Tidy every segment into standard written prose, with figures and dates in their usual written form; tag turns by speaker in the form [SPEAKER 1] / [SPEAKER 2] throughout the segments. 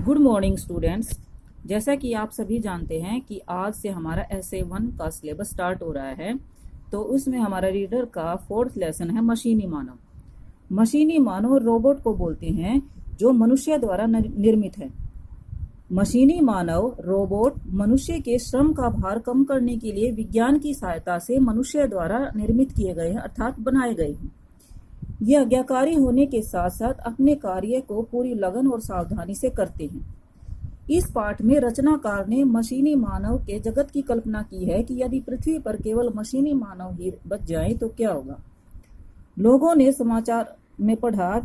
[SPEAKER 1] Good morning students. जैसा कि आप सभी जानते हैं कि आज से हमारा SA1 का सिलेबस स्टार्ट हो रहा है, तो उसमें हमारा रीडर का 4th लेसन है मशीनी मानव। मशीनी मानव रोबोट को बोलते हैं जो मनुष्य द्वारा निर्मित है। मशीनी मानव रोबोट मनुष्य के श्रम का भार कम करने के लिए विज्ञान की सहायता से मनुष्य द्वारा निर्मित किए गए हैं, अर्थात बनाए गए हैं। ये आज्ञाकारी होने के साथ साथ अपने कार्य को पूरी लगन और सावधानी से करते हैं। इस पाठ में रचनाकार ने मशीनी मानव के जगत की कल्पना की है कि यदि पृथ्वी पर केवल मशीनी मानव ही बच जाएं तो क्या होगा। लोगों ने समाचार में पढ़ा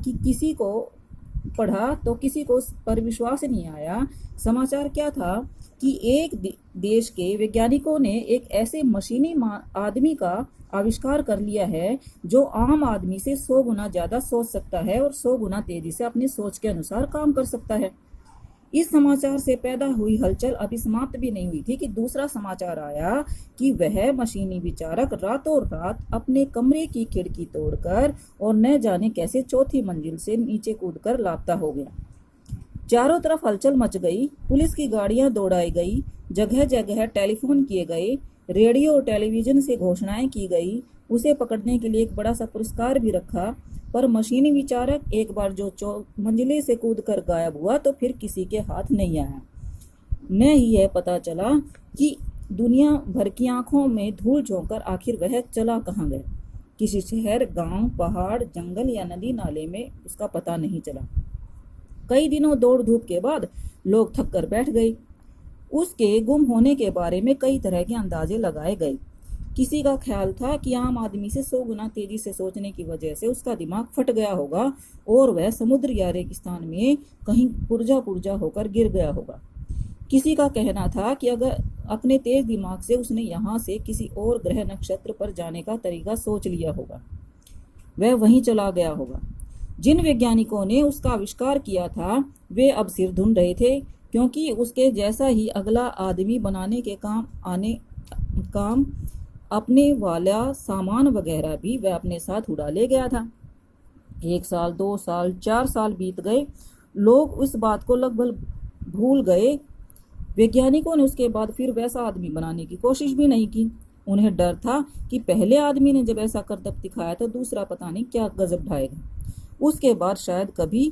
[SPEAKER 1] तो किसी को पर विश्वास नहीं आया। समाचार क्या था कि एक देश के वैज्ञानिकों ने एक ऐसे मशीनी आदमी का आविष्कार कर लिया है जो आम आदमी से 100 गुना ज्यादा सोच सकता है और 100 गुना तेजी से अपनी सोच के अनुसार काम कर सकता है। इस समाचार से पैदा हुई हलचल अभी समाप्त भी नहीं हुई थी कि दूसरा समाचार आया कि वह मशीनी विचारक रातों रात अपने कमरे की खिड़की तोड़कर और न जाने कैसे चौथी मंजिल से नीचे कूदकर लापता हो गया। चारों तरफ हलचल मच गई, पुलिस की गाड़ियां दौड़ाई गई, जगह जगह टेलीफोन किए गए, रेडियो और टेलीविजन से घोषणाएं की गई। उसे पकड़ने के लिए एक बड़ा सा पुरस्कार भी रखा, पर मशीनी विचारक एक बार जो मंजिले से कूदकर गायब हुआ तो फिर किसी के हाथ नहीं आया। न ही यह पता चला कि दुनिया भर की आंखों में धूल झोंकर आखिर वह चला कहाँ गया। किसी शहर, गांव, पहाड़, जंगल या नदी नाले में उसका पता नहीं चला। कई दिनों दौड़ धूप के बाद लोग थक कर बैठ गए। उसके गुम होने के बारे में कई तरह के अंदाजे लगाए गए। किसी का ख्याल था कि आम आदमी से 100 गुना तेजी से सोचने की वजह से उसका दिमाग फट गया होगा और वह समुद्र या रेगिस्तान में कहीं पुर्जा होकर गिर गया होगा। किसी का कहना था कि अगर अपने तेज दिमाग से उसने यहाँ से किसी और ग्रह नक्षत्र पर जाने का तरीका सोच लिया होगा, वह वहीं चला गया होगा। जिन वैज्ञानिकों ने उसका आविष्कार किया था वे अब सिर धुन रहे थे, क्योंकि उसके जैसा ही अगला आदमी बनाने के काम अपने वाला सामान वगैरह भी वह अपने साथ उड़ा ले गया था। 1 साल, 2 साल, 4 साल बीत गए। लोग उस बात को लगभग भूल गए। वैज्ञानिकों ने उसके बाद फिर वैसा आदमी बनाने की कोशिश भी नहीं की। उन्हें डर था कि पहले आदमी ने जब ऐसा करतब दिखाया तो दूसरा पता नहीं क्या गजब ढाएगा। उसके बाद शायद कभी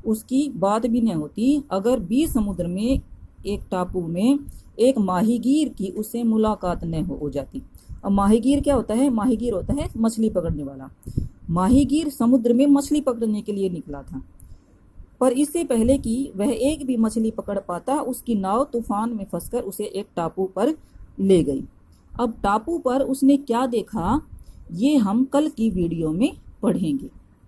[SPEAKER 1] उसकी बात भी न होती अगर 20 समुद्र में एक टापू में एक माहीगीर की उससे मुलाकात न हो जाती। अब माहीगीर क्या होता है? माहीगीर होता है मछली पकड़ने वाला। माहीगीर समुद्र में मछली पकड़ने के लिए निकला था, पर इससे पहले कि वह एक भी मछली पकड़ पाता उसकी नाव तूफान में फंसकर उसे एक टापू पर ले गई। अब टापू पर उसने क्या देखा ये हम कल की वीडियो में पढ़ेंगे।